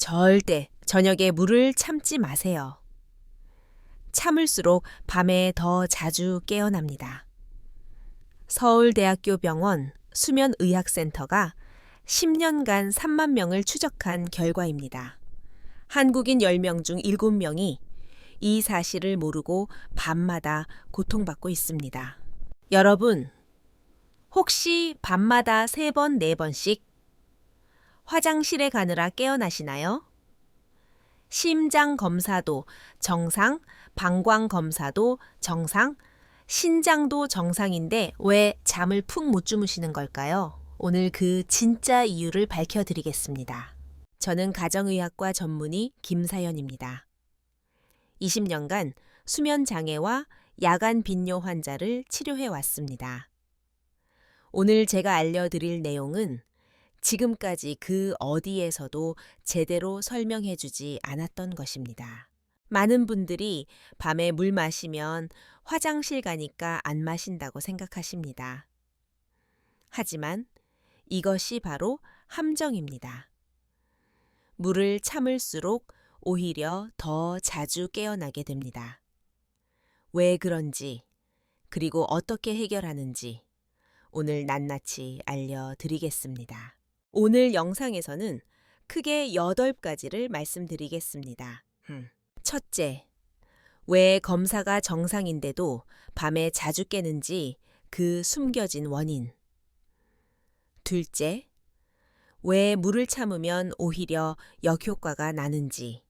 절대 저녁에 물을 참지 마세요. 참을수록 밤에 더 자주 깨어납니다. 서울대학교 병원 수면의학센터가 10년간 3만 명을 추적한 결과입니다. 한국인 10명 중 7명이 이 사실을 모르고 밤마다 고통받고 있습니다. 여러분, 혹시 밤마다 3번, 4번씩 화장실에 가느라 깨어나시나요? 심장 검사도 정상, 방광 검사도 정상, 신장도 정상인데 왜 잠을 푹 못 주무시는 걸까요? 오늘 그 진짜 이유를 밝혀드리겠습니다. 저는 가정의학과 전문의 김사연입니다. 20년간 수면 장애와 야간 빈뇨 환자를 치료해 왔습니다. 오늘 제가 알려드릴 내용은 지금까지 그 어디에서도 제대로 설명해 주지 않았던 것입니다. 많은 분들이 밤에 물 마시면 화장실 가니까 안 마신다고 생각하십니다. 하지만 이것이 바로 함정입니다. 물을 참을수록 오히려 더 자주 깨어나게 됩니다. 왜 그런지, 그리고 어떻게 해결하는지 오늘 낱낱이 알려드리겠습니다. 오늘 영상에서는 크게 8가지를 말씀드리겠습니다. 첫째, 왜 검사가 정상인데도 밤에 자주 깨는지 그 숨겨진 원인. 둘째, 왜 물을 참으면 오히려 역효과가 나는지.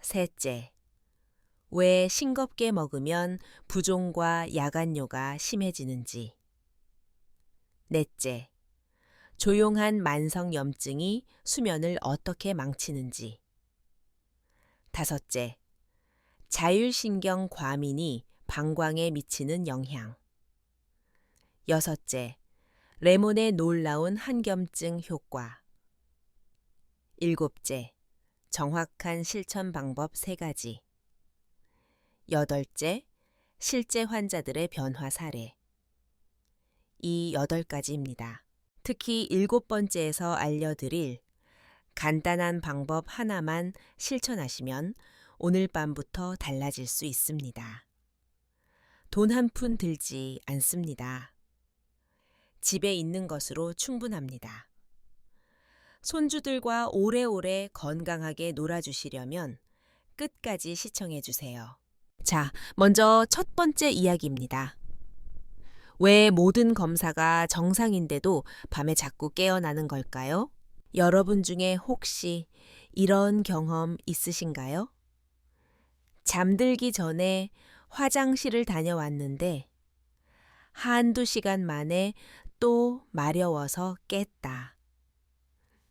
셋째, 왜 싱겁게 먹으면 부종과 야간뇨가 심해지는지. 넷째, 조용한 만성염증이 수면을 어떻게 망치는지. 다섯째, 자율신경 과민이 방광에 미치는 영향. 여섯째, 레몬의 놀라운 항염증 효과. 일곱째, 정확한 실천 방법 3가지. 여덟째, 실제 환자들의 변화 사례. 이 8가지입니다. 특히 7번째에서 알려드릴 간단한 방법 하나만 실천하시면 오늘 밤부터 달라질 수 있습니다. 돈 한 푼 들지 않습니다. 집에 있는 것으로 충분합니다. 손주들과 오래오래 건강하게 놀아주시려면 끝까지 시청해 주세요. 자, 먼저 첫 번째 이야기입니다. 왜 모든 검사가 정상인데도 밤에 자꾸 깨어나는 걸까요? 여러분 중에 혹시 이런 경험 있으신가요? 잠들기 전에 화장실을 다녀왔는데 한두 시간 만에 또 마려워서 깼다.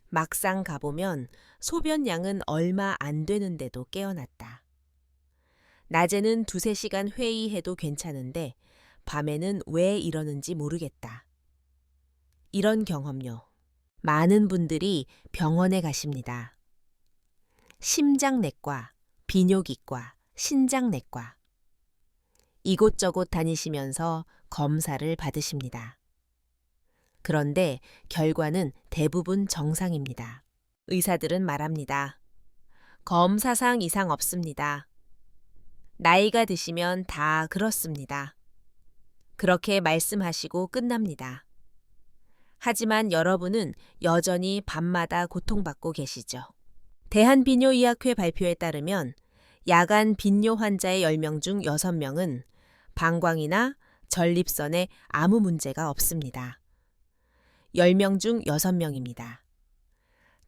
막상 가보면 소변량은 얼마 안 되는데도 깨어났다. 낮에는 2-3시간 회의해도 괜찮은데 밤에는 왜 이러는지 모르겠다. 이런 경험요. 많은 분들이 병원에 가십니다. 심장내과, 비뇨기과, 신장내과. 이곳저곳 다니시면서 검사를 받으십니다. 그런데 결과는 대부분 정상입니다. 의사들은 말합니다. 검사상 이상 없습니다. 나이가 드시면 다 그렇습니다. 그렇게 말씀하시고 끝납니다. 하지만 여러분은 여전히 밤마다 고통받고 계시죠. 대한비뇨의학회 발표에 따르면 야간 빈뇨 환자의 10명 중 6명은 방광이나 전립선에 아무 문제가 없습니다. 10명 중 6명입니다.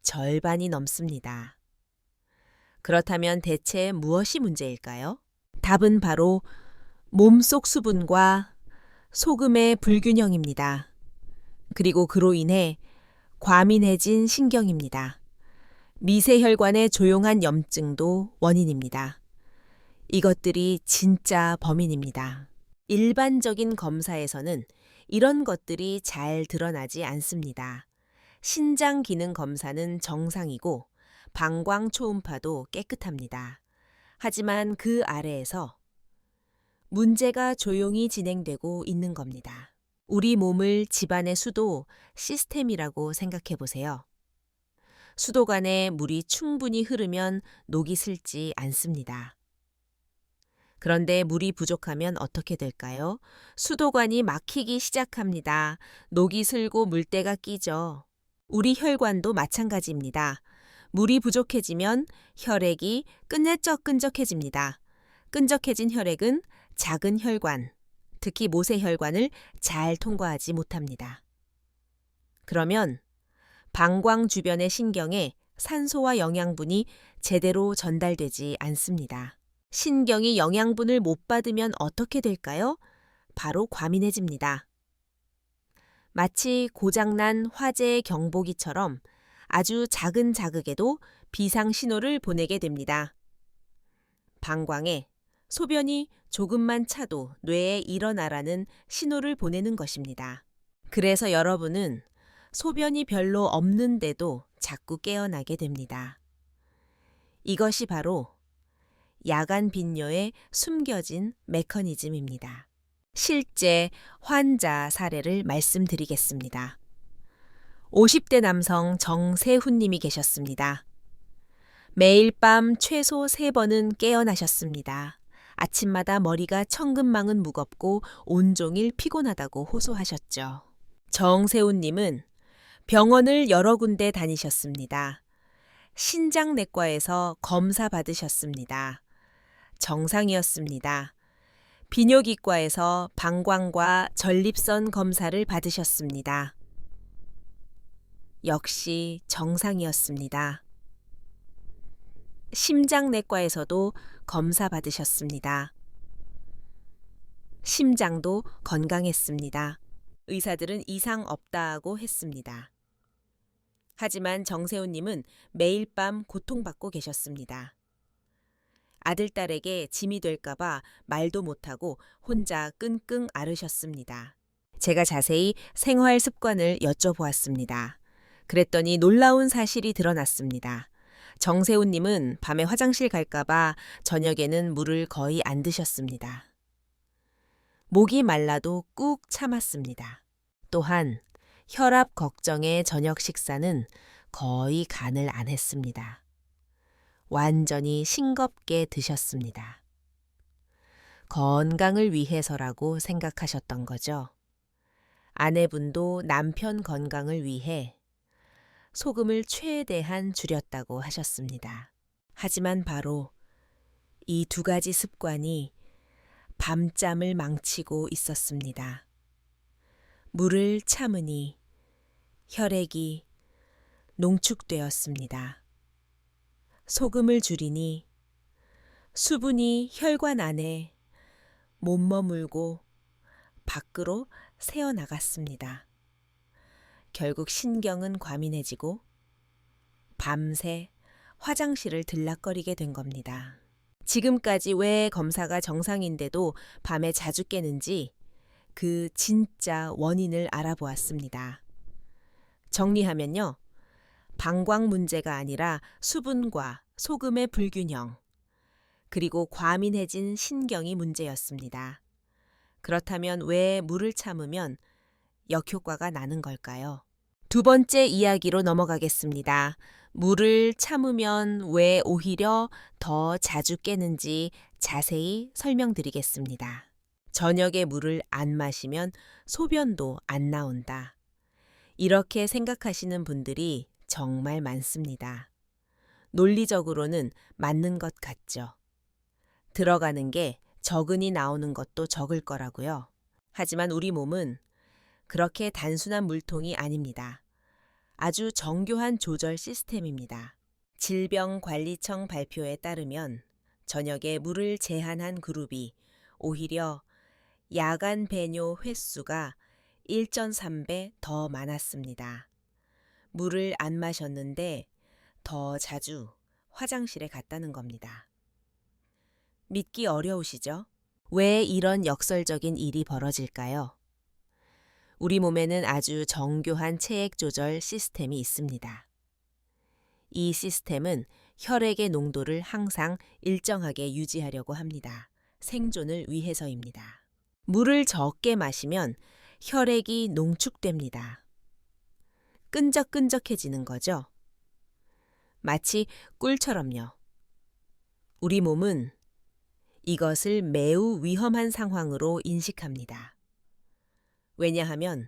절반이 넘습니다. 그렇다면 대체 무엇이 문제일까요? 답은 바로 몸속 수분과 소금의 불균형입니다. 그리고 그로 인해 과민해진 신경입니다. 미세혈관의 조용한 염증도 원인입니다. 이것들이 진짜 범인입니다. 일반적인 검사에서는 이런 것들이 잘 드러나지 않습니다. 신장 기능 검사는 정상이고 방광 초음파도 깨끗합니다. 하지만 그 아래에서 문제가 조용히 진행되고 있는 겁니다. 우리 몸을 집안의 수도 시스템이라고 생각해 보세요. 수도관에 물이 충분히 흐르면 녹이 슬지 않습니다. 그런데 물이 부족하면 어떻게 될까요? 수도관이 막히기 시작합니다. 녹이 슬고 물때가 끼죠. 우리 혈관도 마찬가지입니다. 물이 부족해지면 혈액이 끈적끈적해집니다. 끈적해진 혈액은 작은 혈관, 특히 모세혈관을 잘 통과하지 못합니다. 그러면 방광 주변의 신경에 산소와 영양분이 제대로 전달되지 않습니다. 신경이 영양분을 못 받으면 어떻게 될까요? 바로 과민해집니다. 마치 고장난 화재의 경보기처럼 아주 작은 자극에도 비상 신호를 보내게 됩니다. 방광에 소변이 조금만 차도 뇌에 일어나라는 신호를 보내는 것입니다. 그래서 여러분은 소변이 별로 없는데도 자꾸 깨어나게 됩니다. 이것이 바로 야간 빈뇨의 숨겨진 메커니즘입니다. 실제 환자 사례를 말씀드리겠습니다. 50대 남성 정세훈님이 계셨습니다. 매일 밤 최소 3번은 깨어나셨습니다. 아침마다 머리가 천근만은 무겁고 온종일 피곤하다고 호소하셨죠. 정세훈님은 병원을 여러 군데 다니셨습니다. 신장내과에서 검사 받으셨습니다. 정상이었습니다. 비뇨기과에서 방광과 전립선 검사를 받으셨습니다. 역시 정상이었습니다. 심장내과에서도 검사 받으셨습니다. 심장도 건강했습니다. 의사들은 이상 없다고 했습니다. 하지만 정세훈님은 매일 밤 고통받고 계셨습니다. 아들딸에게 짐이 될까봐 말도 못하고 혼자 끙끙 앓으셨습니다. 제가 자세히 생활 습관을 여쭤보았습니다. 그랬더니 놀라운 사실이 드러났습니다. 정세훈님은 밤에 화장실 갈까봐 저녁에는 물을 거의 안 드셨습니다. 목이 말라도 꾹 참았습니다. 또한 혈압 걱정에 저녁 식사는 거의 간을 안 했습니다. 완전히 싱겁게 드셨습니다. 건강을 위해서라고 생각하셨던 거죠. 아내분도 남편 건강을 위해 소금을 최대한 줄였다고 하셨습니다. 하지만 바로 이 2가지 습관이 밤잠을 망치고 있었습니다. 물을 참으니 혈액이 농축되었습니다. 소금을 줄이니 수분이 혈관 안에 못 머물고 밖으로 새어나갔습니다. 결국 신경은 과민해지고 밤새 화장실을 들락거리게 된 겁니다. 지금까지 왜 검사가 정상인데도 밤에 자주 깨는지 그 진짜 원인을 알아보았습니다. 정리하면요. 방광 문제가 아니라 수분과 소금의 불균형, 그리고 과민해진 신경이 문제였습니다. 그렇다면 왜 물을 참으면 역효과가 나는 걸까요? 2번째 이야기로 넘어가겠습니다. 물을 참으면 왜 오히려 더 자주 깨는지 자세히 설명드리겠습니다. 저녁에 물을 안 마시면 소변도 안 나온다. 이렇게 생각하시는 분들이 정말 많습니다. 논리적으로는 맞는 것 같죠. 들어가는 게 적은이 나오는 것도 적을 거라고요. 하지만 우리 몸은 그렇게 단순한 물통이 아닙니다. 아주 정교한 조절 시스템입니다. 질병관리청 발표에 따르면 저녁에 물을 제한한 그룹이 오히려 야간 배뇨 횟수가 1.3배 더 많았습니다. 물을 안 마셨는데 더 자주 화장실에 갔다는 겁니다. 믿기 어려우시죠? 왜 이런 역설적인 일이 벌어질까요? 우리 몸에는 아주 정교한 체액 조절 시스템이 있습니다. 이 시스템은 혈액의 농도를 항상 일정하게 유지하려고 합니다. 생존을 위해서입니다. 물을 적게 마시면 혈액이 농축됩니다. 끈적끈적해지는 거죠. 마치 꿀처럼요. 우리 몸은 이것을 매우 위험한 상황으로 인식합니다. 왜냐하면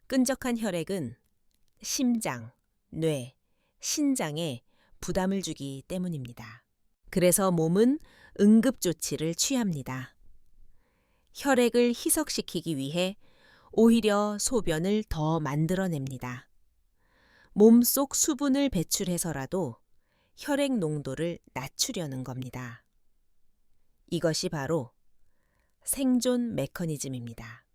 끈적한 혈액은 심장, 뇌, 신장에 부담을 주기 때문입니다. 그래서 몸은 응급조치를 취합니다. 혈액을 희석시키기 위해 오히려 소변을 더 만들어냅니다. 몸속 수분을 배출해서라도 혈액 농도를 낮추려는 겁니다. 이것이 바로 생존 메커니즘입니다.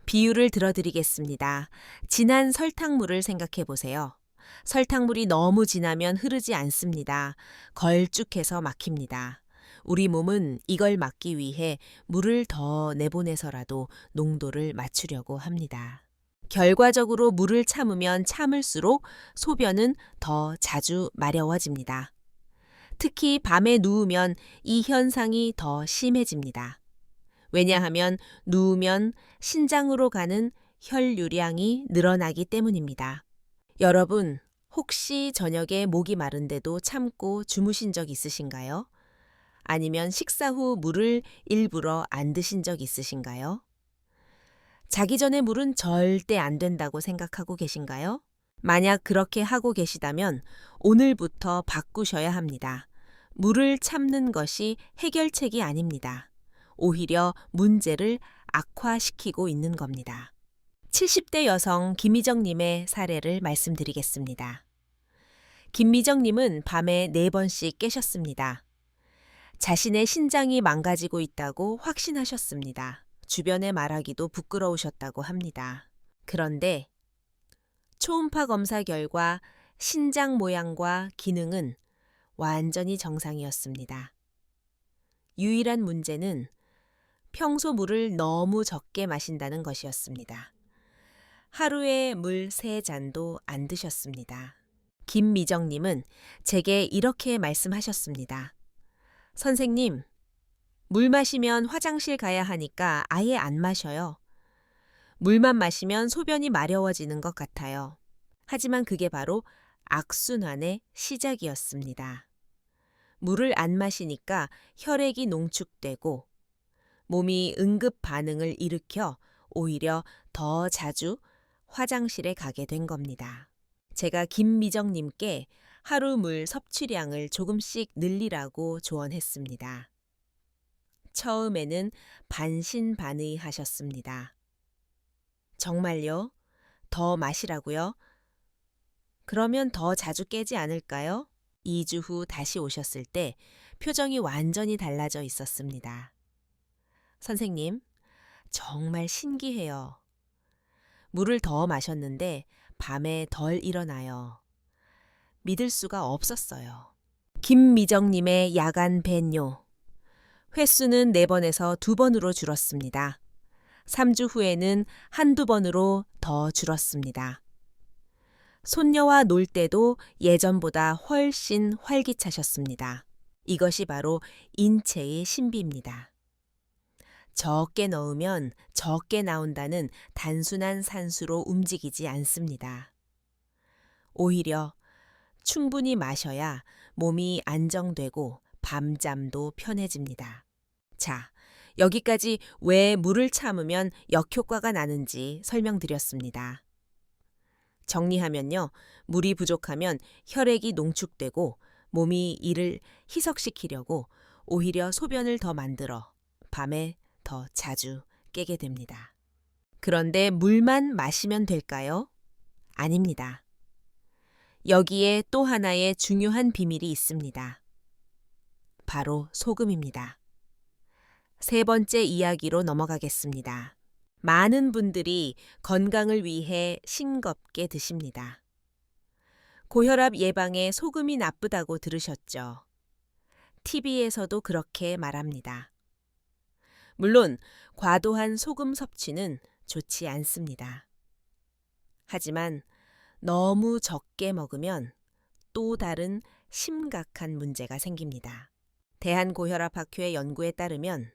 비유를 들어드리겠습니다. 진한 설탕물을 생각해 보세요. 설탕물이 너무 진하면 흐르지 않습니다. 걸쭉해서 막힙니다. 우리 몸은 이걸 막기 위해 물을 더 내보내서라도 농도를 맞추려고 합니다. 결과적으로 물을 참으면 참을수록 소변은 더 자주 마려워집니다. 특히 밤에 누우면 이 현상이 더 심해집니다. 왜냐하면 누우면 신장으로 가는 혈류량이 늘어나기 때문입니다. 여러분, 혹시 저녁에 목이 마른데도 참고 주무신 적 있으신가요? 아니면 식사 후 물을 일부러 안 드신 적 있으신가요? 자기 전에 물은 절대 안 된다고 생각하고 계신가요? 만약 그렇게 하고 계시다면 오늘부터 바꾸셔야 합니다. 물을 참는 것이 해결책이 아닙니다. 오히려 문제를 악화시키고 있는 겁니다. 70대 여성 김미정님의 사례를 말씀드리겠습니다. 김미정님은 밤에 4번씩 깨셨습니다. 자신의 신장이 망가지고 있다고 확신하셨습니다. 주변에 말하기도 부끄러우셨다고 합니다. 그런데 초음파 검사 결과 신장 모양과 기능은 완전히 정상이었습니다. 유일한 문제는 평소 물을 너무 적게 마신다는 것이었습니다. 하루에 물 3잔도 안 드셨습니다. 김미정님은 제게 이렇게 말씀하셨습니다. 선생님, 물 마시면 화장실 가야 하니까 아예 안 마셔요. 물만 마시면 소변이 마려워지는 것 같아요. 하지만 그게 바로 악순환의 시작이었습니다. 물을 안 마시니까 혈액이 농축되고 몸이 응급 반응을 일으켜 오히려 더 자주 화장실에 가게 된 겁니다. 제가 김미정님께 하루 물 섭취량을 조금씩 늘리라고 조언했습니다. 처음에는 반신반의하셨습니다. 정말요? 더 마시라고요? 그러면 더 자주 깨지 않을까요? 2주 후 다시 오셨을 때 표정이 완전히 달라져 있었습니다. 선생님, 정말 신기해요. 물을 더 마셨는데 밤에 덜 일어나요. 믿을 수가 없었어요. 김미정님의 야간 배뇨. 횟수는 4번에서 2번으로 줄었습니다. 3주 후에는 한두 번으로 더 줄었습니다. 손녀와 놀 때도 예전보다 훨씬 활기차셨습니다. 이것이 바로 인체의 신비입니다. 적게 넣으면 적게 나온다는 단순한 산수로 움직이지 않습니다. 오히려 충분히 마셔야 몸이 안정되고 밤잠도 편해집니다. 자, 여기까지 왜 물을 참으면 역효과가 나는지 설명드렸습니다. 정리하면요, 물이 부족하면 혈액이 농축되고 몸이 이를 희석시키려고 오히려 소변을 더 만들어 밤에 더 자주 깨게 됩니다. 그런데 물만 마시면 될까요? 아닙니다. 여기에 또 하나의 중요한 비밀이 있습니다. 바로 소금입니다. 3번째 이야기로 넘어가겠습니다. 많은 분들이 건강을 위해 싱겁게 드십니다. 고혈압 예방에 소금이 나쁘다고 들으셨죠? TV에서도 그렇게 말합니다. 물론 과도한 소금 섭취는 좋지 않습니다. 하지만 너무 적게 먹으면 또 다른 심각한 문제가 생깁니다. 대한고혈압학회 연구에 따르면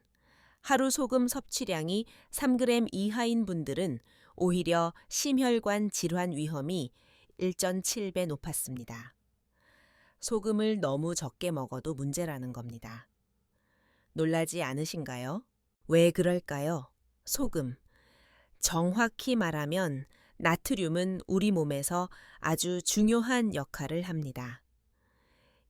하루 소금 섭취량이 3g 이하인 분들은 오히려 심혈관 질환 위험이 1.7배 높았습니다. 소금을 너무 적게 먹어도 문제라는 겁니다. 놀라지 않으신가요? 왜 그럴까요? 소금. 정확히 말하면 나트륨은 우리 몸에서 아주 중요한 역할을 합니다.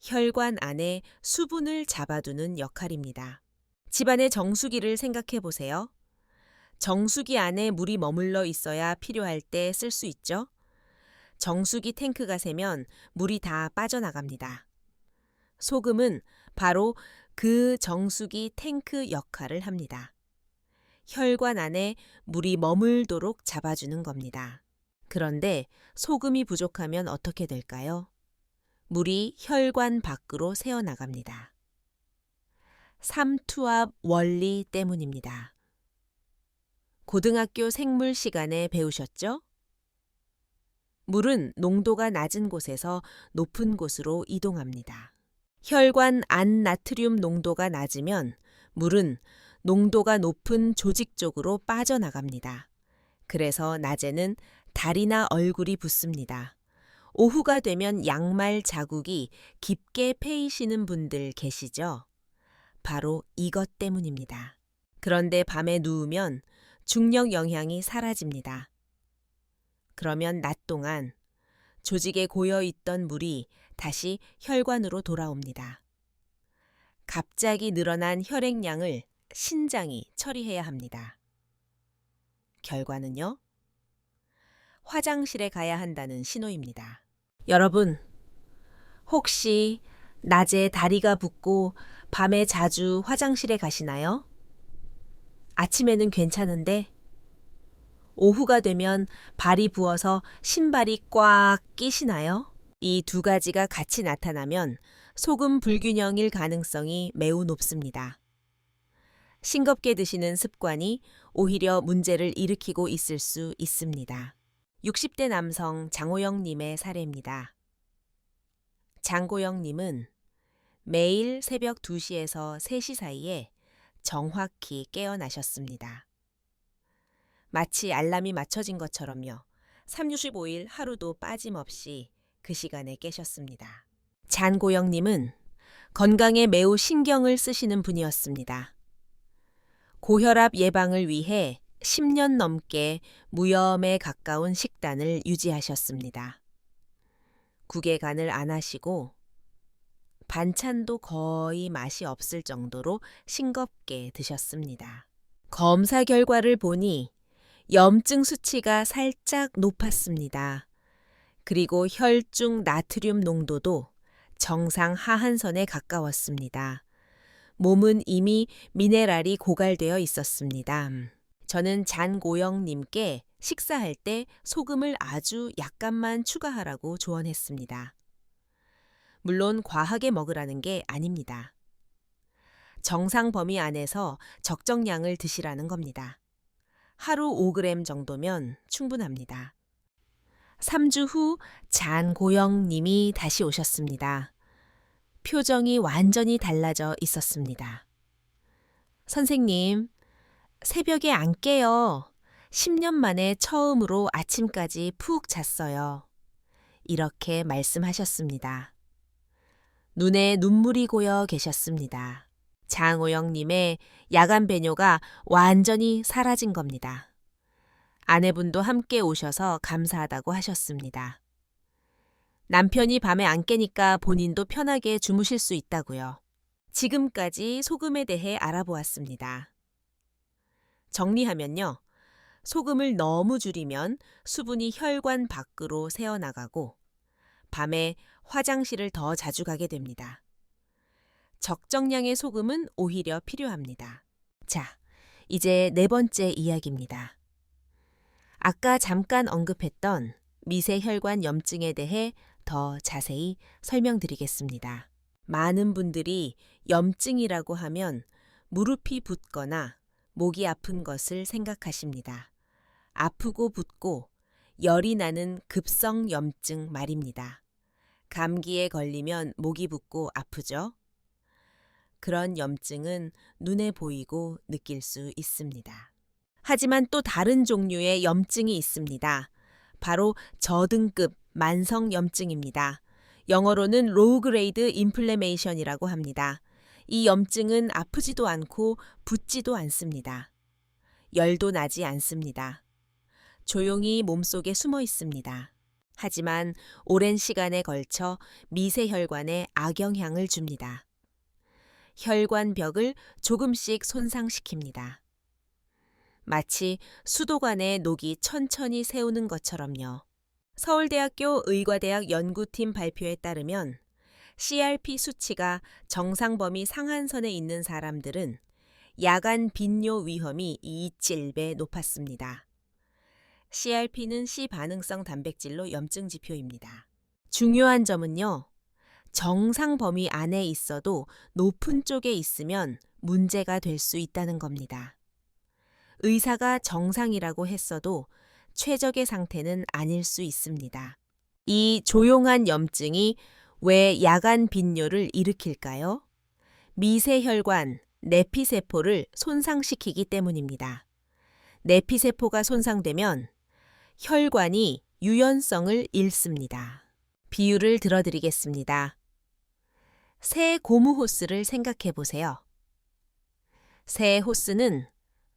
혈관 안에 수분을 잡아두는 역할입니다. 집안의 정수기를 생각해 보세요. 정수기 안에 물이 머물러 있어야 필요할 때 쓸 수 있죠? 정수기 탱크가 새면 물이 다 빠져나갑니다. 소금은 바로 그 정수기 탱크 역할을 합니다. 혈관 안에 물이 머물도록 잡아주는 겁니다. 그런데 소금이 부족하면 어떻게 될까요? 물이 혈관 밖으로 새어나갑니다. 삼투압 원리 때문입니다. 고등학교 생물 시간에 배우셨죠? 물은 농도가 낮은 곳에서 높은 곳으로 이동합니다. 혈관 안 나트륨 농도가 낮으면 물은 농도가 높은 조직 쪽으로 빠져나갑니다. 그래서 낮에는 다리나 얼굴이 붓습니다. 오후가 되면 양말 자국이 깊게 패이시는 분들 계시죠? 바로 이것 때문입니다. 그런데 밤에 누우면 중력 영향이 사라집니다. 그러면 낮 동안 조직에 고여있던 물이 다시 혈관으로 돌아옵니다. 갑자기 늘어난 혈액량을 신장이 처리해야 합니다. 결과는요? 화장실에 가야 한다는 신호입니다. 여러분, 혹시 낮에 다리가 붓고 밤에 자주 화장실에 가시나요? 아침에는 괜찮은데 오후가 되면 발이 부어서 신발이 꽉 끼시나요? 이 두 가지가 같이 나타나면 소금 불균형일 가능성이 매우 높습니다. 싱겁게 드시는 습관이 오히려 문제를 일으키고 있을 수 있습니다. 60대 남성 장호영님의 사례입니다. 장고영님은 매일 새벽 2시에서 3시 사이에 정확히 깨어나셨습니다. 마치 알람이 맞춰진 것처럼요. 365일 하루도 빠짐없이 그 시간에 깨셨습니다. 장고영님은 건강에 매우 신경을 쓰시는 분이었습니다. 고혈압 예방을 위해 10년 넘게 무염에 가까운 식단을 유지하셨습니다. 국에 간을 안 하시고 반찬도 거의 맛이 없을 정도로 싱겁게 드셨습니다. 검사 결과를 보니 염증 수치가 살짝 높았습니다. 그리고 혈중 나트륨 농도도 정상 하한선에 가까웠습니다. 몸은 이미 미네랄이 고갈되어 있었습니다. 저는 잔고영님께 식사할 때 소금을 아주 약간만 추가하라고 조언했습니다. 물론 과하게 먹으라는 게 아닙니다. 정상 범위 안에서 적정량을 드시라는 겁니다. 하루 5g 정도면 충분합니다. 3주 후 잔고영님이 다시 오셨습니다. 표정이 완전히 달라져 있었습니다. 선생님, 새벽에 안 깨요. 10년 만에 처음으로 아침까지 푹 잤어요. 이렇게 말씀하셨습니다. 눈에 눈물이 고여 계셨습니다. 장호영님의 야간 배뇨가 완전히 사라진 겁니다. 아내분도 함께 오셔서 감사하다고 하셨습니다. 남편이 밤에 안 깨니까 본인도 편하게 주무실 수 있다고요. 지금까지 소금에 대해 알아보았습니다. 정리하면요. 소금을 너무 줄이면 수분이 혈관 밖으로 새어나가고 밤에 화장실을 더 자주 가게 됩니다. 적정량의 소금은 오히려 필요합니다. 자, 이제 네 번째 이야기입니다. 아까 잠깐 언급했던 미세혈관 염증에 대해 더 자세히 설명드리겠습니다. 많은 분들이 염증이라고 하면 무릎이 붓거나 목이 아픈 것을 생각하십니다. 아프고 붓고 열이 나는 급성 염증 말입니다. 감기에 걸리면 목이 붓고 아프죠? 그런 염증은 눈에 보이고 느낄 수 있습니다. 하지만 또 다른 종류의 염증이 있습니다. 바로 저등급 만성 염증입니다. 영어로는 로우 그레이드 인플레메이션이라고 합니다. 이 염증은 아프지도 않고 붓지도 않습니다. 열도 나지 않습니다. 조용히 몸속에 숨어 있습니다. 하지만 오랜 시간에 걸쳐 미세혈관에 악영향을 줍니다. 혈관벽을 조금씩 손상시킵니다. 마치 수도관에 녹이 천천히 새우는 것처럼요. 서울대학교 의과대학 연구팀 발표에 따르면 CRP 수치가 정상 범위 상한선에 있는 사람들은 야간 빈뇨 위험이 2.7배 높았습니다. CRP는 C반응성 단백질로 염증 지표입니다. 중요한 점은요. 정상 범위 안에 있어도 높은 쪽에 있으면 문제가 될 수 있다는 겁니다. 의사가 정상이라고 했어도 최적의 상태는 아닐 수 있습니다. 이 조용한 염증이 왜 야간 빈뇨를 일으킬까요? 미세혈관, 내피세포를 손상시키기 때문입니다. 내피세포가 손상되면 혈관이 유연성을 잃습니다. 비유를 들어드리겠습니다. 새 고무 호스를 생각해 보세요. 새 호스는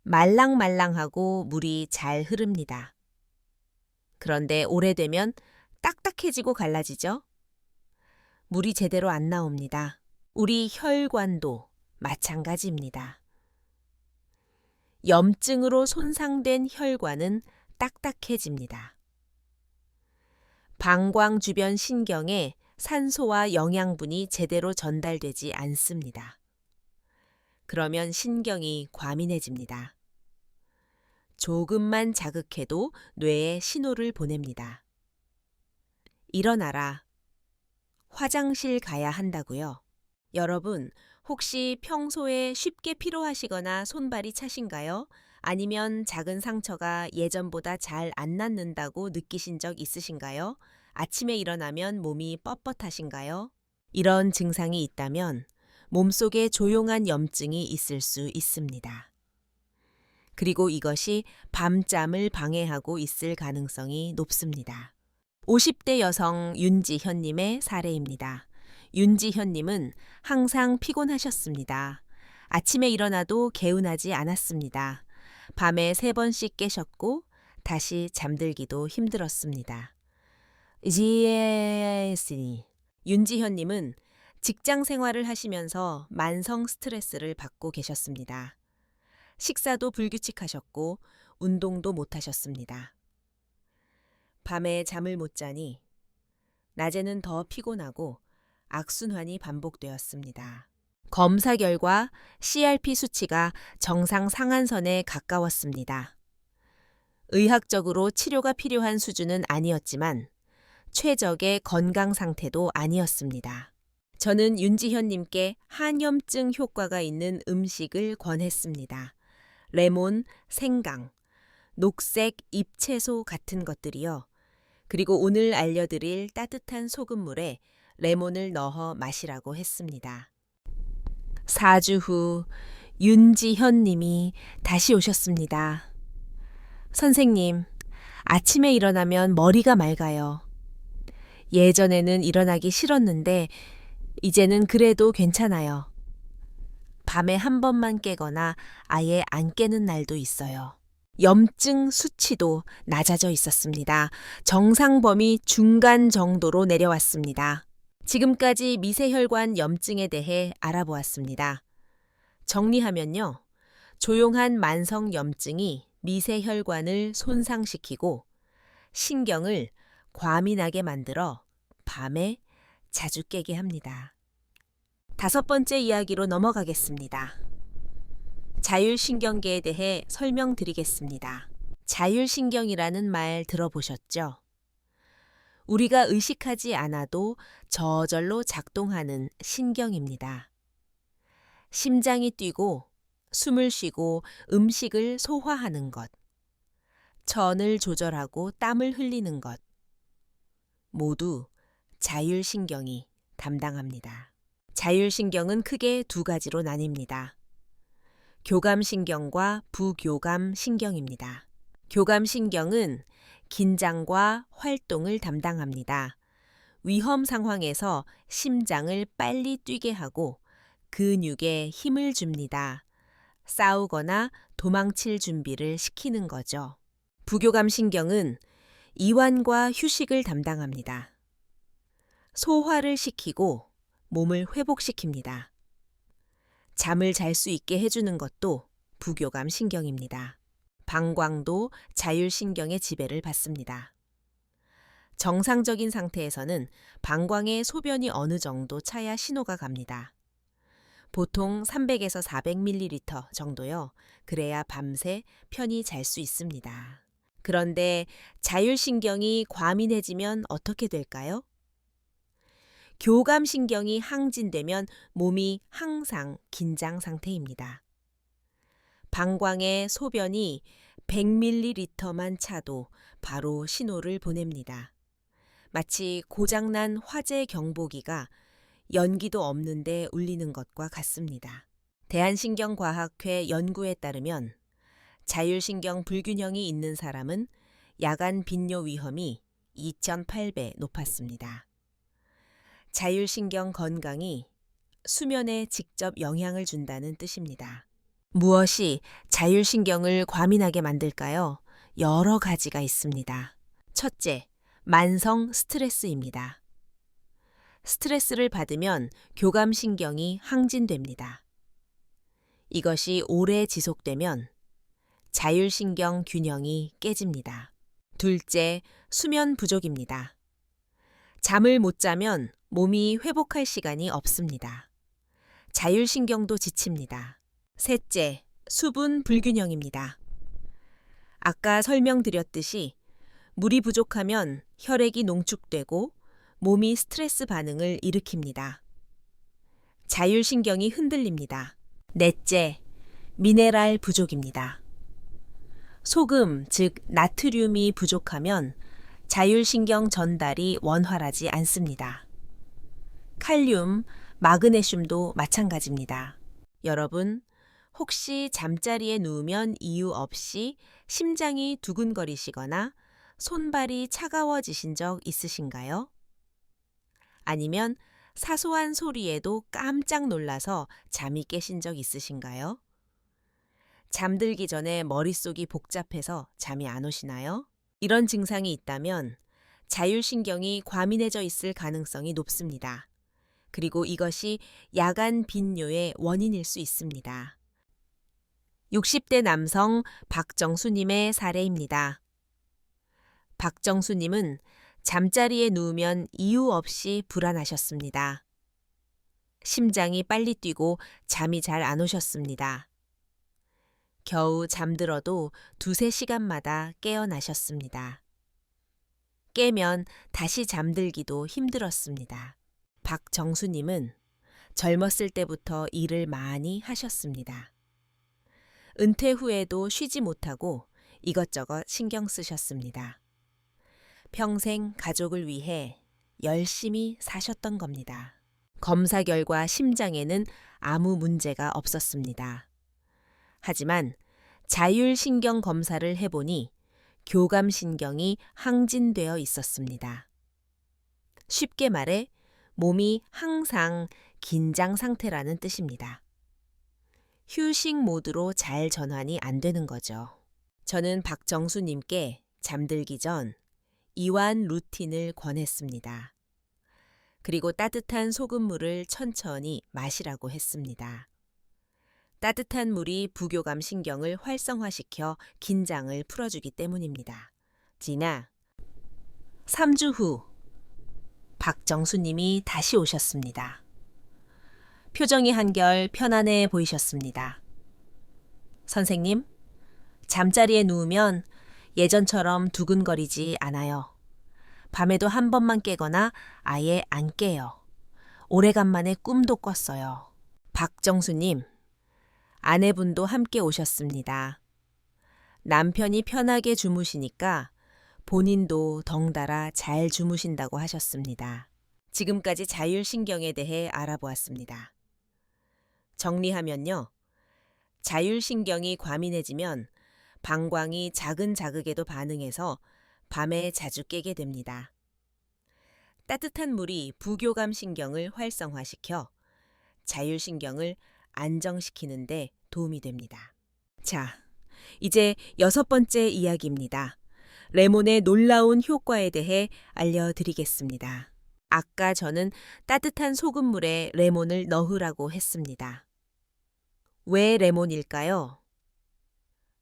말랑말랑하고 물이 잘 흐릅니다. 그런데 오래되면 딱딱해지고 갈라지죠? 물이 제대로 안 나옵니다. 우리 혈관도 마찬가지입니다. 염증으로 손상된 혈관은 딱딱해집니다. 방광 주변 신경에 산소와 영양분이 제대로 전달되지 않습니다. 그러면 신경이 과민해집니다. 조금만 자극해도 뇌에 신호를 보냅니다. 일어나라. 화장실 가야 한다고요. 여러분, 혹시 평소에 쉽게 피로하시거나 손발이 차신가요? 아니면 작은 상처가 예전보다 잘 안 낫는다고 느끼신 적 있으신가요? 아침에 일어나면 몸이 뻣뻣하신가요? 이런 증상이 있다면 몸속에 조용한 염증이 있을 수 있습니다. 그리고 이것이 밤잠을 방해하고 있을 가능성이 높습니다. 50대 여성 윤지현님의 사례입니다. 윤지현님은 항상 피곤하셨습니다. 아침에 일어나도 개운하지 않았습니다. 밤에 3번씩 깨셨고 다시 잠들기도 힘들었습니다. 윤지현님은 직장 생활을 하시면서 만성 스트레스를 받고 계셨습니다. 식사도 불규칙하셨고 운동도 못하셨습니다. 밤에 잠을 못 자니 낮에는 더 피곤하고 악순환이 반복되었습니다. 검사 결과 CRP 수치가 정상 상한선에 가까웠습니다. 의학적으로 치료가 필요한 수준은 아니었지만 최적의 건강 상태도 아니었습니다. 저는 윤지현님께 한염증 효과가 있는 음식을 권했습니다. 레몬, 생강, 녹색 잎채소 같은 것들이요. 그리고 오늘 알려드릴 따뜻한 소금물에 레몬을 넣어 마시라고 했습니다. 4주 후 윤지현 님이 다시 오셨습니다. 선생님, 아침에 일어나면 머리가 맑아요. 예전에는 일어나기 싫었는데 이제는 그래도 괜찮아요. 밤에 한 번만 깨거나 아예 안 깨는 날도 있어요. 염증 수치도 낮아져 있었습니다. 정상 범위 중간 정도로 내려왔습니다. 지금까지 미세혈관 염증에 대해 알아보았습니다. 정리하면요. 조용한 만성 염증이 미세혈관을 손상시키고 신경을 과민하게 만들어 밤에 자주 깨게 합니다. 5번째 이야기로 넘어가겠습니다. 자율신경계에 대해 설명드리겠습니다. 자율신경이라는 말 들어보셨죠? 우리가 의식하지 않아도 저절로 작동하는 신경입니다. 심장이 뛰고 숨을 쉬고 음식을 소화하는 것, 천을 조절하고 땀을 흘리는 것, 모두 자율신경이 담당합니다. 자율신경은 크게 2가지로 나뉩니다. 교감신경과 부교감신경입니다. 교감신경은 긴장과 활동을 담당합니다. 위험 상황에서 심장을 빨리 뛰게 하고 근육에 힘을 줍니다. 싸우거나 도망칠 준비를 시키는 거죠. 부교감 신경은 이완과 휴식을 담당합니다. 소화를 시키고 몸을 회복시킵니다. 잠을 잘 수 있게 해주는 것도 부교감 신경입니다. 방광도 자율신경의 지배를 받습니다. 정상적인 상태에서는 방광에 소변이 어느 정도 차야 신호가 갑니다. 보통 300에서 400ml 정도요. 그래야 밤새 편히 잘 수 있습니다. 그런데 자율신경이 과민해지면 어떻게 될까요? 교감신경이 항진되면 몸이 항상 긴장 상태입니다. 방광의 소변이 100ml만 차도 바로 신호를 보냅니다. 마치 고장난 화재 경보기가 연기도 없는데 울리는 것과 같습니다. 대한신경과학회 연구에 따르면 자율신경 불균형이 있는 사람은 야간 빈뇨 위험이 2.8배 높았습니다. 자율신경 건강이 수면에 직접 영향을 준다는 뜻입니다. 무엇이 자율신경을 과민하게 만들까요? 여러 가지가 있습니다. 첫째, 만성 스트레스입니다. 스트레스를 받으면 교감신경이 항진됩니다. 이것이 오래 지속되면 자율신경 균형이 깨집니다. 둘째, 수면 부족입니다. 잠을 못 자면 몸이 회복할 시간이 없습니다. 자율신경도 지칩니다. 셋째, 수분 불균형입니다. 아까 설명드렸듯이 물이 부족하면 혈액이 농축되고 몸이 스트레스 반응을 일으킵니다. 자율신경이 흔들립니다. 넷째, 미네랄 부족입니다. 소금, 즉 나트륨이 부족하면 자율신경 전달이 원활하지 않습니다. 칼륨, 마그네슘도 마찬가지입니다. 여러분, 혹시 잠자리에 누우면 이유 없이 심장이 두근거리시거나 손발이 차가워지신 적 있으신가요? 아니면 사소한 소리에도 깜짝 놀라서 잠이 깨신 적 있으신가요? 잠들기 전에 머릿속이 복잡해서 잠이 안 오시나요? 이런 증상이 있다면 자율신경이 과민해져 있을 가능성이 높습니다. 그리고 이것이 야간 빈뇨의 원인일 수 있습니다. 60대 남성 박정수님의 사례입니다. 박정수님은 잠자리에 누우면 이유 없이 불안하셨습니다. 심장이 빨리 뛰고 잠이 잘 안 오셨습니다. 겨우 잠들어도 2~3시간마다 깨어나셨습니다. 깨면 다시 잠들기도 힘들었습니다. 박정수님은 젊었을 때부터 일을 많이 하셨습니다. 은퇴 후에도 쉬지 못하고 이것저것 신경 쓰셨습니다. 평생 가족을 위해 열심히 사셨던 겁니다. 검사 결과 심장에는 아무 문제가 없었습니다. 하지만 자율신경 검사를 해보니 교감신경이 항진되어 있었습니다. 쉽게 말해 몸이 항상 긴장 상태라는 뜻입니다. 휴식 모드로 잘 전환이 안 되는 거죠. 저는 박정수님께 잠들기 전 이완 루틴을 권했습니다. 그리고 따뜻한 소금물을 천천히 마시라고 했습니다. 따뜻한 물이 부교감 신경을 활성화시켜 긴장을 풀어주기 때문입니다. 지나 3주 후 박정수님이 다시 오셨습니다. 표정이 한결 편안해 보이셨습니다. 선생님, 잠자리에 누우면 예전처럼 두근거리지 않아요. 밤에도 한 번만 깨거나 아예 안 깨요. 오래간만에 꿈도 꿨어요. 박정수님, 아내분도 함께 오셨습니다. 남편이 편하게 주무시니까 본인도 덩달아 잘 주무신다고 하셨습니다. 지금까지 자율신경에 대해 알아보았습니다. 정리하면요. 자율신경이 과민해지면 방광이 작은 자극에도 반응해서 밤에 자주 깨게 됩니다. 따뜻한 물이 부교감 신경을 활성화시켜 자율신경을 안정시키는 데 도움이 됩니다. 자, 이제 6번째 이야기입니다. 레몬의 놀라운 효과에 대해 알려드리겠습니다. 아까 저는 따뜻한 소금물에 레몬을 넣으라고 했습니다. 왜 레몬일까요?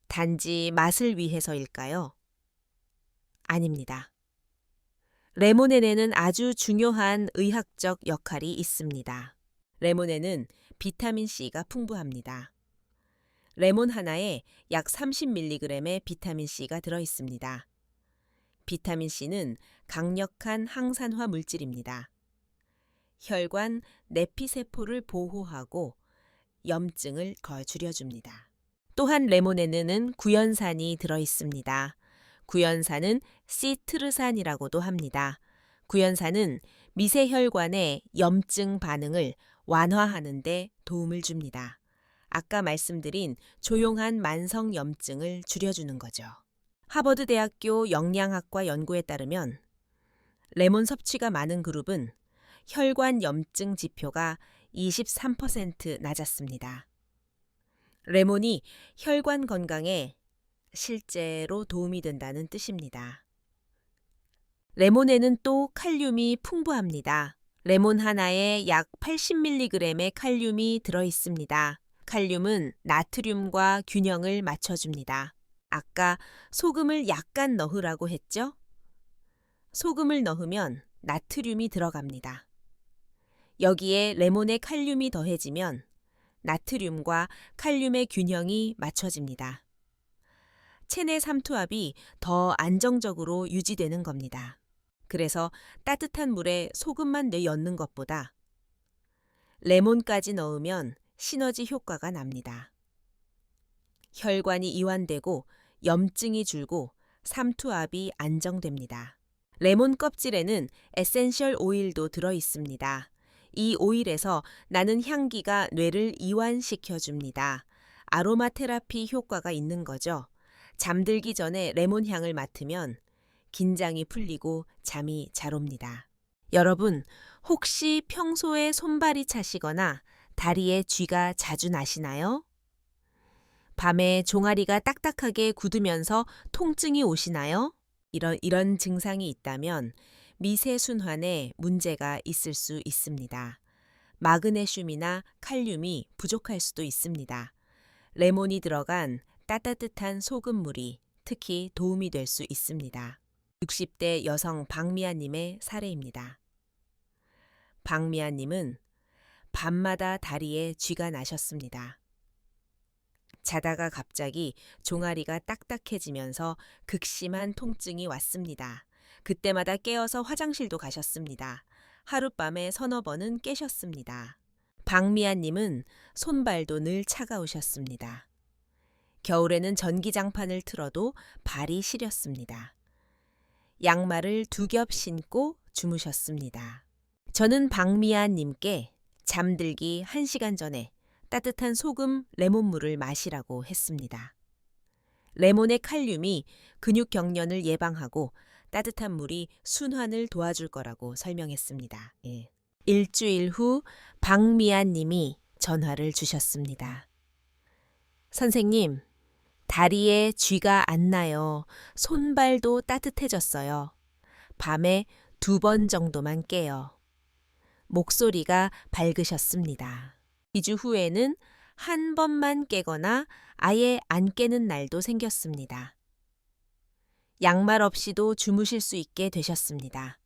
단지 맛을 위해서일까요? 아닙니다. 레몬에는 아주 중요한 의학적 역할이 있습니다. 레몬에는 비타민C가 풍부합니다. 레몬 하나에 약 30mg의 비타민C가 들어있습니다. 비타민C는 강력한 항산화 물질입니다. 혈관 내피세포를 보호하고 염증을 줄여줍니다. 또한 레몬에는 구연산이 들어있습니다. 구연산은 시트르산이라고도 합니다. 구연산은 미세혈관의 염증 반응을 완화하는 데 도움을 줍니다. 아까 말씀드린 조용한 만성 염증을 줄여주는 거죠. 하버드 대학교 영양학과 연구에 따르면 레몬 섭취가 많은 그룹은 혈관 염증 지표가 23% 낮았습니다. 레몬이 혈관 건강에 실제로 도움이 된다는 뜻입니다. 레몬에는 또 칼륨이 풍부합니다. 레몬 하나에 약 80mg의 칼륨이 들어있습니다. 칼륨은 나트륨과 균형을 맞춰줍니다. 아까 소금을 약간 넣으라고 했죠? 소금을 넣으면 나트륨이 들어갑니다. 여기에 레몬의 칼륨이 더해지면 나트륨과 칼륨의 균형이 맞춰집니다. 체내 삼투압이 더 안정적으로 유지되는 겁니다. 그래서 따뜻한 물에 소금만 넣는 것보다 레몬까지 넣으면 시너지 효과가 납니다. 혈관이 이완되고 염증이 줄고 삼투압이 안정됩니다. 레몬 껍질에는 에센셜 오일도 들어 있습니다. 이 오일에서 나는 향기가 뇌를 이완시켜줍니다. 아로마 테라피 효과가 있는 거죠. 잠들기 전에 레몬 향을 맡으면 긴장이 풀리고 잠이 잘 옵니다. 여러분, 혹시 평소에 손발이 차시거나 다리에 쥐가 자주 나시나요? 밤에 종아리가 딱딱하게 굳으면서 통증이 오시나요? 이런 증상이 있다면 미세순환에 문제가 있을 수 있습니다. 마그네슘이나 칼륨이 부족할 수도 있습니다. 레몬이 들어간 따뜻한 소금물이 특히 도움이 될 수 있습니다. 60대 여성 박미아님의 사례입니다. 박미아님은 밤마다 다리에 쥐가 나셨습니다. 자다가 갑자기 종아리가 딱딱해지면서 극심한 통증이 왔습니다. 그때마다 깨어서 화장실도 가셨습니다. 하룻밤에 서너 번은 깨셨습니다. 박미아님은 손발도 늘 차가우셨습니다. 겨울에는 전기장판을 틀어도 발이 시렸습니다. 양말을 2겹 신고 주무셨습니다. 저는 박미아님께 잠들기 1시간 전에 따뜻한 소금 레몬물을 마시라고 했습니다. 레몬의 칼륨이 근육 경련을 예방하고 따뜻한 물이 순환을 도와줄 거라고 설명했습니다. 일주일 후 박미아님이 전화를 주셨습니다. 선생님, 다리에 쥐가 안 나요. 손발도 따뜻해졌어요. 밤에 2번 정도만 깨요. 목소리가 밝으셨습니다. 2주 후에는 1번만 깨거나 아예 안 깨는 날도 생겼습니다. 양말 없이도 주무실 수 있게 되셨습니다.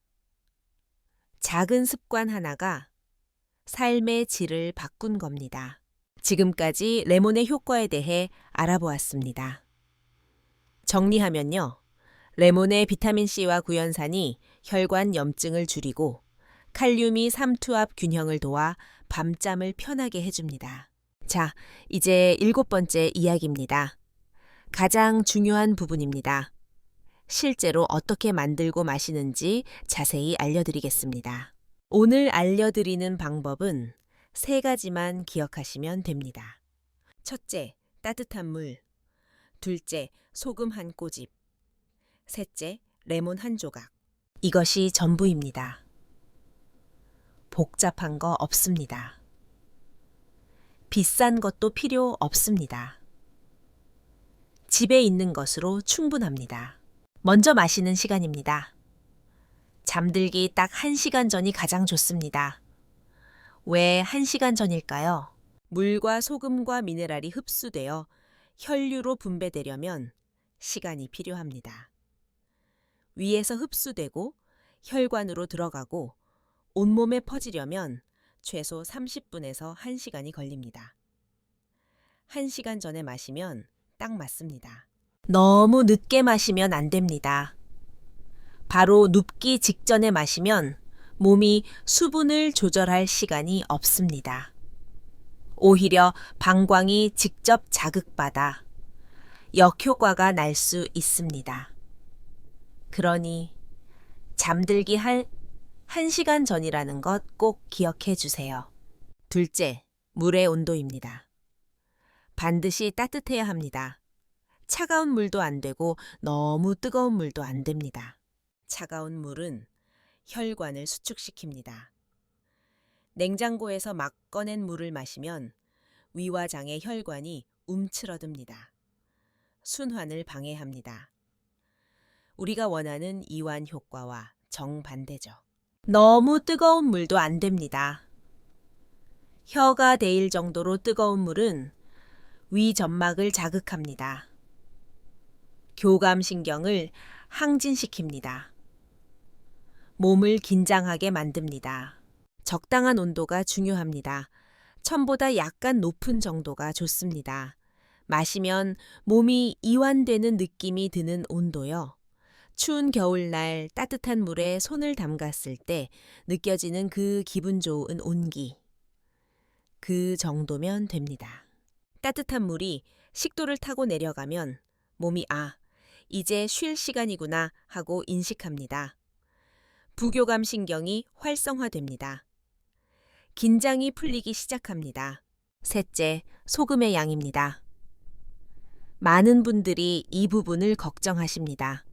작은 습관 하나가 삶의 질을 바꾼 겁니다. 지금까지 레몬의 효과에 대해 알아보았습니다. 정리하면요. 레몬의 비타민C와 구연산이 혈관 염증을 줄이고 칼륨이 삼투압 균형을 도와 밤잠을 편하게 해줍니다. 자, 이제 7번째 이야기입니다. 가장 중요한 부분입니다. 실제로 어떻게 만들고 마시는지 자세히 알려드리겠습니다. 오늘 알려드리는 방법은 3가지만 기억하시면 됩니다. 첫째, 따뜻한 물. 둘째, 소금 1꼬집. 셋째, 레몬 1조각. 이것이 전부입니다. 복잡한 거 없습니다. 비싼 것도 필요 없습니다. 집에 있는 것으로 충분합니다. 먼저 마시는 시간입니다. 잠들기 딱 1시간 전이 가장 좋습니다. 왜 1시간 전일까요? 물과 소금과 미네랄이 흡수되어 혈류로 분배되려면 시간이 필요합니다. 위에서 흡수되고 혈관으로 들어가고 온몸에 퍼지려면 최소 30분에서 1시간이 걸립니다. 1시간 전에 마시면 딱 맞습니다. 너무 늦게 마시면 안 됩니다. 바로 눕기 직전에 마시면 몸이 수분을 조절할 시간이 없습니다. 오히려 방광이 직접 자극받아 역효과가 날 수 있습니다. 그러니 잠들기 1시간 전이라는 것 꼭 기억해 주세요. 둘째, 물의 온도입니다. 반드시 따뜻해야 합니다. 차가운 물도 안 되고 너무 뜨거운 물도 안 됩니다. 차가운 물은 혈관을 수축시킵니다. 냉장고에서 막 꺼낸 물을 마시면 위와 장의 혈관이 움츠러듭니다. 순환을 방해합니다. 우리가 원하는 이완 효과와 정반대죠. 너무 뜨거운 물도 안 됩니다. 혀가 데일 정도로 뜨거운 물은 위 점막을 자극합니다. 교감신경을 항진시킵니다. 몸을 긴장하게 만듭니다. 적당한 온도가 중요합니다. 1000보다 약간 높은 정도가 좋습니다. 마시면 몸이 이완되는 느낌이 드는 온도요. 추운 겨울날 따뜻한 물에 손을 담갔을 때 느껴지는 그 기분 좋은 온기. 그 정도면 됩니다. 따뜻한 물이 식도를 타고 내려가면 몸이 이제 쉴 시간이구나 하고 인식합니다. 부교감 신경이 활성화됩니다. 긴장이 풀리기 시작합니다. 셋째, 소금의 양입니다. 많은 분들이 이 부분을 걱정하십니다.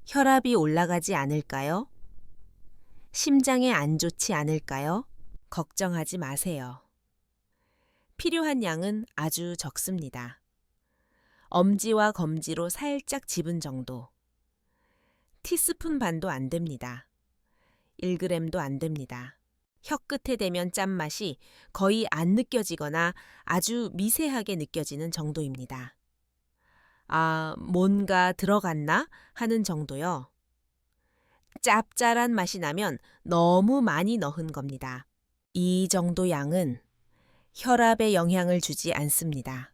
혈압이 올라가지 않을까요? 심장에 안 좋지 않을까요? 걱정하지 마세요. 필요한 양은 아주 적습니다. 엄지와 검지로 살짝 집은 정도. 티스푼 반도 안 됩니다. 1g도 안 됩니다. 혀끝에 대면 짠맛이 거의 안 느껴지거나 아주 미세하게 느껴지는 정도입니다. 뭔가 들어갔나 하는 정도요. 짭짤한 맛이 나면 너무 많이 넣은 겁니다. 이 정도 양은 혈압에 영향을 주지 않습니다.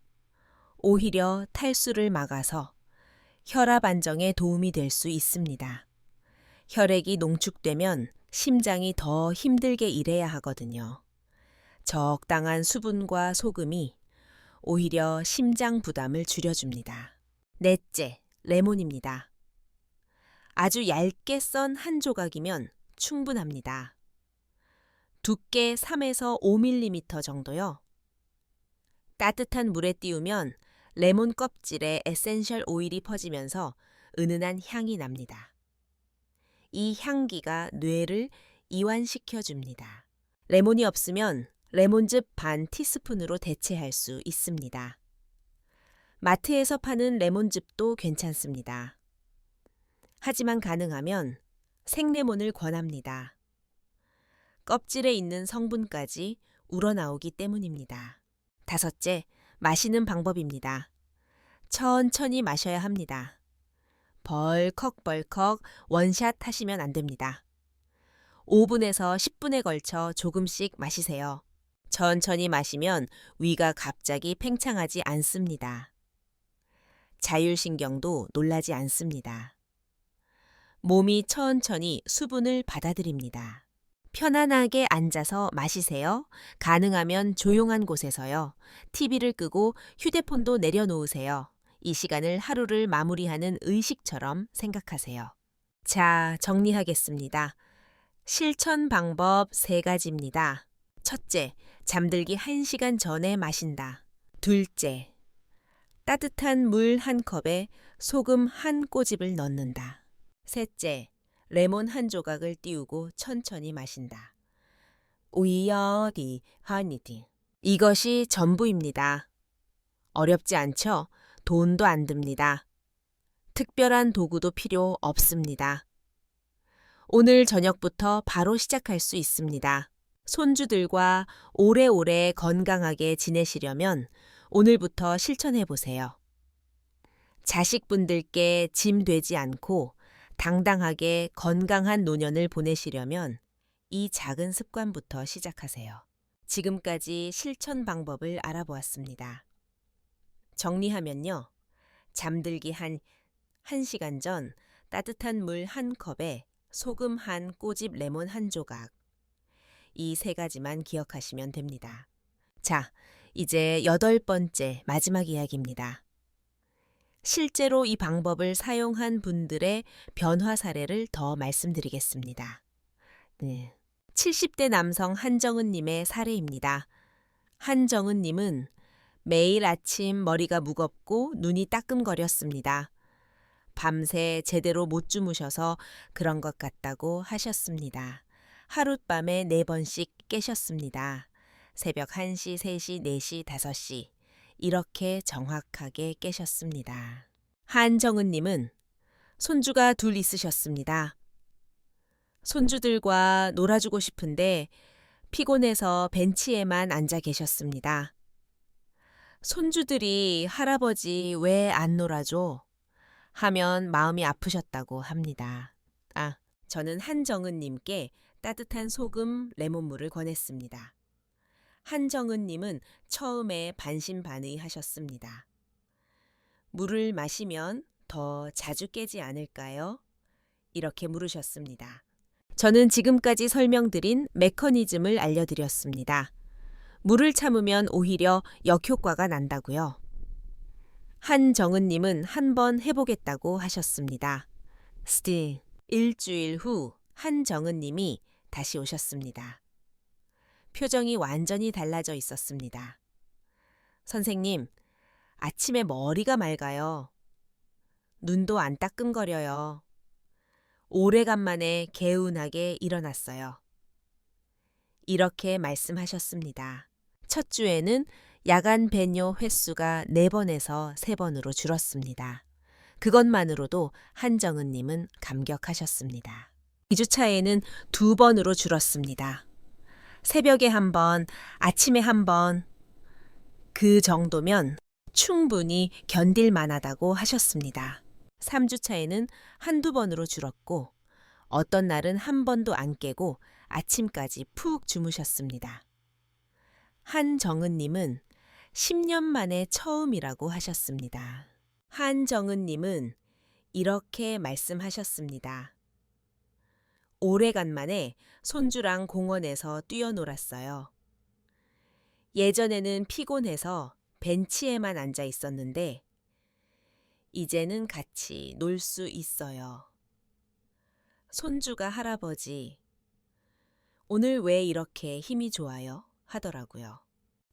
오히려 탈수를 막아서 혈압 안정에 도움이 될 수 있습니다. 혈액이 농축되면 심장이 더 힘들게 일해야 하거든요. 적당한 수분과 소금이 오히려 심장 부담을 줄여줍니다. 넷째, 레몬입니다. 아주 얇게 썬 한 조각이면 충분합니다. 두께 3에서 5mm 정도요. 따뜻한 물에 띄우면 레몬 껍질에 에센셜 오일이 퍼지면서 은은한 향이 납니다. 이 향기가 뇌를 이완시켜줍니다. 레몬이 없으면 레몬즙 반 티스푼으로 대체할 수 있습니다. 마트에서 파는 레몬즙도 괜찮습니다. 하지만 가능하면 생레몬을 권합니다. 껍질에 있는 성분까지 우러나오기 때문입니다. 다섯째, 마시는 방법입니다. 천천히 마셔야 합니다. 벌컥벌컥 원샷 하시면 안 됩니다. 5분에서 10분에 걸쳐 조금씩 마시세요. 천천히 마시면 위가 갑자기 팽창하지 않습니다. 자율신경도 놀라지 않습니다. 몸이 천천히 수분을 받아들입니다. 편안하게 앉아서 마시세요. 가능하면 조용한 곳에서요. TV를 끄고 휴대폰도 내려놓으세요. 이 시간을 하루를 마무리하는 의식처럼 생각하세요. 자, 정리하겠습니다. 실천 방법 3가지입니다. 첫째, 잠들기 1시간 전에 마신다. 둘째, 따뜻한 물 1컵에 소금 1꼬집을 넣는다. 셋째, 레몬 1조각을 띄우고 천천히 마신다. 우연히 하니디. 이것이 전부입니다. 어렵지 않죠? 돈도 안 듭니다. 특별한 도구도 필요 없습니다. 오늘 저녁부터 바로 시작할 수 있습니다. 손주들과 오래오래 건강하게 지내시려면 오늘부터 실천해 보세요. 자식분들께 짐 되지 않고 당당하게 건강한 노년을 보내시려면 이 작은 습관부터 시작하세요. 지금까지 실천 방법을 알아보았습니다. 정리하면요. 잠들기 한 1시간 전 따뜻한 물 1컵에 소금 한 꼬집 레몬 1조각. 이 3가지만 기억하시면 됩니다. 자, 이제 8번째 마지막 이야기입니다. 실제로 이 방법을 사용한 분들의 변화 사례를 더 말씀드리겠습니다. 70대 남성 한정은님의 사례입니다. 한정은님은 매일 아침 머리가 무겁고 눈이 따끔거렸습니다. 밤새 제대로 못 주무셔서 그런 것 같다고 하셨습니다. 하룻밤에 4번씩 깨셨습니다. 새벽 1시, 3시, 4시, 5시 이렇게 정확하게 깨셨습니다. 한정은님은 손주가 2 있으셨습니다. 손주들과 놀아주고 싶은데 피곤해서 벤치에만 앉아 계셨습니다. 손주들이 할아버지 왜 안 놀아줘? 하면 마음이 아프셨다고 합니다. 저는 한정은님께 따뜻한 소금 레몬물을 권했습니다. 한정은님은 처음에 반신반의하셨습니다. 물을 마시면 더 자주 깨지 않을까요? 이렇게 물으셨습니다. 저는 지금까지 설명드린 메커니즘을 알려드렸습니다. 물을 참으면 오히려 역효과가 난다고요. 한정은님은 한번 해보겠다고 하셨습니다. 일주일 후 한정은님이 다시 오셨습니다. 표정이 완전히 달라져 있었습니다. 선생님, 아침에 머리가 맑아요. 눈도 안 따끔거려요. 오래간만에 개운하게 일어났어요. 이렇게 말씀하셨습니다. 첫 주에는 야간 배뇨 횟수가 4번에서 3번으로 줄었습니다. 그것만으로도 한정은님은 감격하셨습니다. 2주차에는 2번으로 줄었습니다. 새벽에 1번, 아침에 1번. 그 정도면 충분히 견딜 만하다고 하셨습니다. 3주차에는 1~2번으로 줄었고 어떤 날은 1번도 안 깨고 아침까지 푹 주무셨습니다. 한정은님은 10년 만에 처음이라고 하셨습니다. 한정은님은 이렇게 말씀하셨습니다. 오래간만에 손주랑 공원에서 뛰어놀았어요. 예전에는 피곤해서 벤치에만 앉아 있었는데 이제는 같이 놀 수 있어요. 손주가 할아버지, 오늘 왜 이렇게 힘이 좋아요? 하더라고요.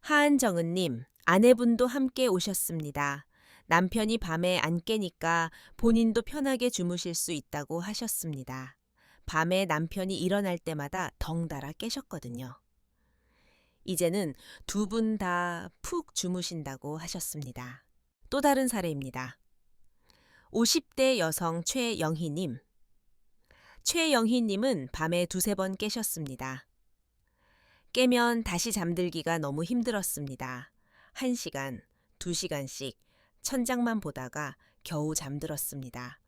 한정은님, 아내분도 함께 오셨습니다. 남편이 밤에 안 깨니까 본인도 편하게 주무실 수 있다고 하셨습니다. 밤에 남편이 일어날 때마다 덩달아 깨셨거든요. 이제는 2분 다 푹 주무신다고 하셨습니다. 또 다른 사례입니다. 50대 여성 최영희님. 최영희님은 밤에 2~3번 깨셨습니다. 깨면 다시 잠들기가 너무 힘들었습니다. 1시간, 2시간씩 천장만 보다가 겨우 잠들었습니다.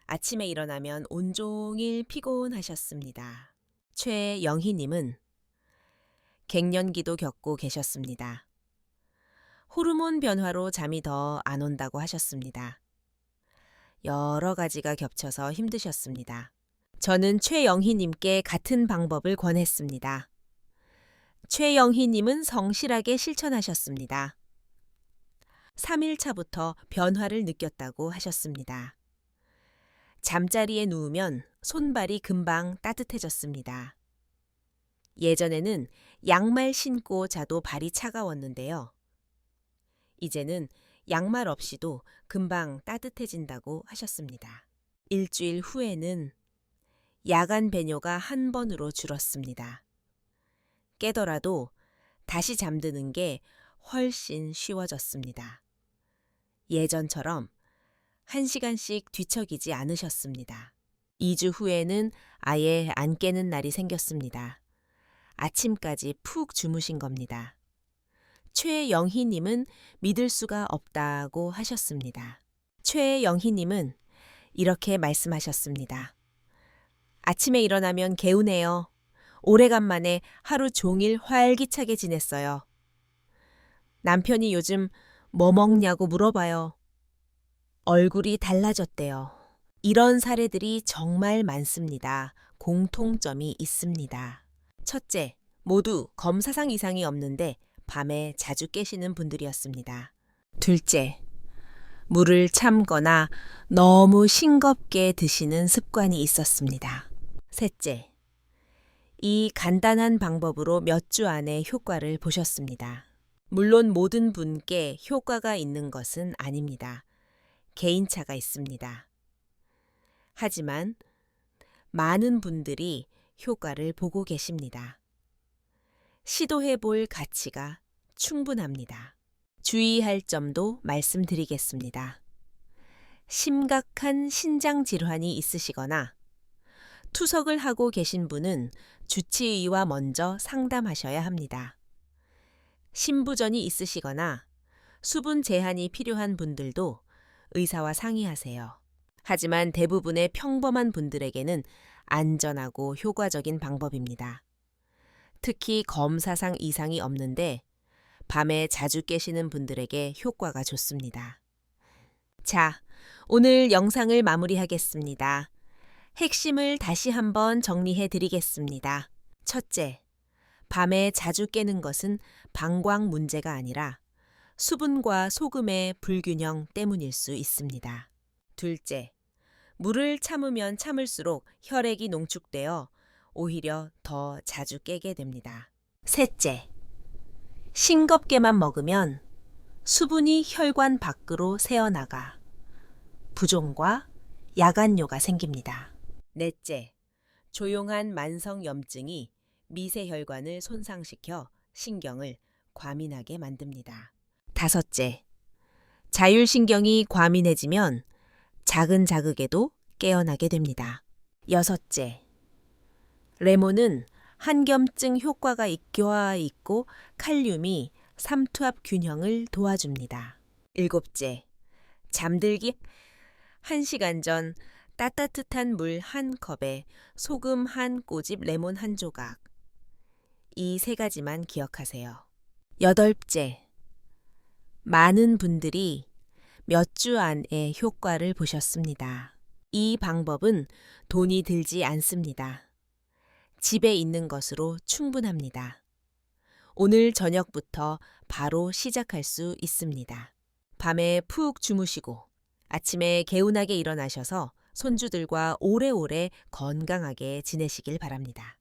아침에 일어나면 온종일 피곤하셨습니다. 최영희님은 갱년기도 겪고 계셨습니다. 호르몬 변화로 잠이 더 안 온다고 하셨습니다. 여러 가지가 겹쳐서 힘드셨습니다. 저는 최영희님께 같은 방법을 권했습니다. 최영희님은 성실하게 실천하셨습니다. 3일차부터 변화를 느꼈다고 하셨습니다. 잠자리에 누우면 손발이 금방 따뜻해졌습니다. 예전에는 양말 신고 자도 발이 차가웠는데요. 이제는 양말 없이도 금방 따뜻해진다고 하셨습니다. 일주일 후에는 야간 배뇨가 1번으로 줄었습니다. 깨더라도 다시 잠드는 게 훨씬 쉬워졌습니다. 예전처럼 1시간씩 뒤척이지 않으셨습니다. 2주 후에는 아예 안 깨는 날이 생겼습니다. 아침까지 푹 주무신 겁니다. 최영희님은 믿을 수가 없다고 하셨습니다. 최영희님은 이렇게 말씀하셨습니다. 아침에 일어나면 개운해요. 오래간만에 하루 종일 활기차게 지냈어요. 남편이 요즘 뭐 먹냐고 물어봐요. 얼굴이 달라졌대요. 이런 사례들이 정말 많습니다. 공통점이 있습니다. 첫째, 모두 검사상 이상이 없는데 밤에 자주 깨시는 분들이었습니다. 둘째, 물을 참거나 너무 싱겁게 드시는 습관이 있었습니다. 셋째, 이 간단한 방법으로 몇 주 안에 효과를 보셨습니다. 물론 모든 분께 효과가 있는 것은 아닙니다. 개인차가 있습니다. 하지만 많은 분들이 효과를 보고 계십니다. 시도해 볼 가치가 충분합니다. 주의할 점도 말씀드리겠습니다. 심각한 신장 질환이 있으시거나 투석을 하고 계신 분은 주치의와 먼저 상담하셔야 합니다. 신부전이 있으시거나 수분 제한이 필요한 분들도 의사와 상의하세요. 하지만 대부분의 평범한 분들에게는 안전하고 효과적인 방법입니다. 특히 검사상 이상이 없는데 밤에 자주 깨시는 분들에게 효과가 좋습니다. 자, 오늘 영상을 마무리하겠습니다. 핵심을 다시 한번 정리해 드리겠습니다. 첫째, 밤에 자주 깨는 것은 방광 문제가 아니라 수분과 소금의 불균형 때문일 수 있습니다. 둘째, 물을 참으면 참을수록 혈액이 농축되어 오히려 더 자주 깨게 됩니다. 셋째, 싱겁게만 먹으면 수분이 혈관 밖으로 새어나가 부종과 야간뇨가 생깁니다. 넷째, 조용한 만성염증이 미세혈관을 손상시켜 신경을 과민하게 만듭니다. 다섯째, 자율신경이 과민해지면 작은 자극에도 깨어나게 됩니다. 여섯째, 레몬은 한겸증 효과가 있고 칼륨이 삼투압 균형을 도와줍니다. 일곱째, 잠들기 1시간 전 따뜻한 물 1컵에 소금 1꼬집, 레몬 1조각. 이 3가지만 기억하세요. 여덟째, 많은 분들이 몇 주 안에 효과를 보셨습니다. 이 방법은 돈이 들지 않습니다. 집에 있는 것으로 충분합니다. 오늘 저녁부터 바로 시작할 수 있습니다. 밤에 푹 주무시고 아침에 개운하게 일어나셔서 손주들과 오래오래 건강하게 지내시길 바랍니다.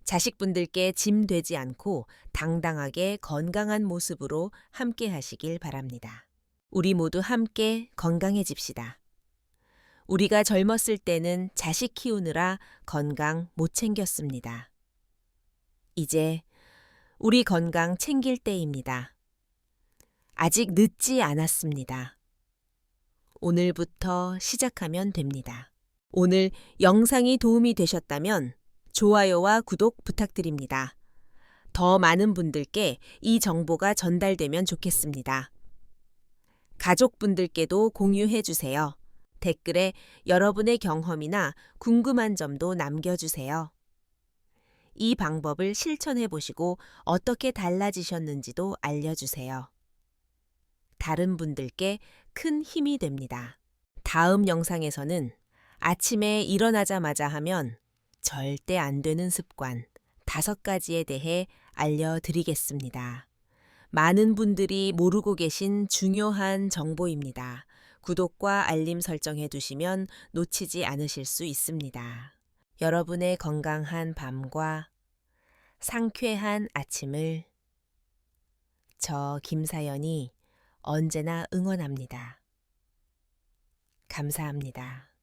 자식분들께 짐 되지 않고 당당하게 건강한 모습으로 함께 하시길 바랍니다. 우리 모두 함께 건강해집시다. 우리가 젊었을 때는 자식 키우느라 건강 못 챙겼습니다. 이제 우리 건강 챙길 때입니다. 아직 늦지 않았습니다. 오늘부터 시작하면 됩니다. 오늘 영상이 도움이 되셨다면 좋아요와 구독 부탁드립니다. 더 많은 분들께 이 정보가 전달되면 좋겠습니다. 가족분들께도 공유해 주세요. 댓글에 여러분의 경험이나 궁금한 점도 남겨주세요. 이 방법을 실천해 보시고 어떻게 달라지셨는지도 알려주세요. 다른 분들께 큰 힘이 됩니다. 다음 영상에서는 아침에 일어나자마자 하면 절대 안 되는 습관 5가지에 대해 알려드리겠습니다. 많은 분들이 모르고 계신 중요한 정보입니다. 구독과 알림 설정해 두시면 놓치지 않으실 수 있습니다. 여러분의 건강한 밤과 상쾌한 아침을 저 김사연이 언제나 응원합니다. 감사합니다.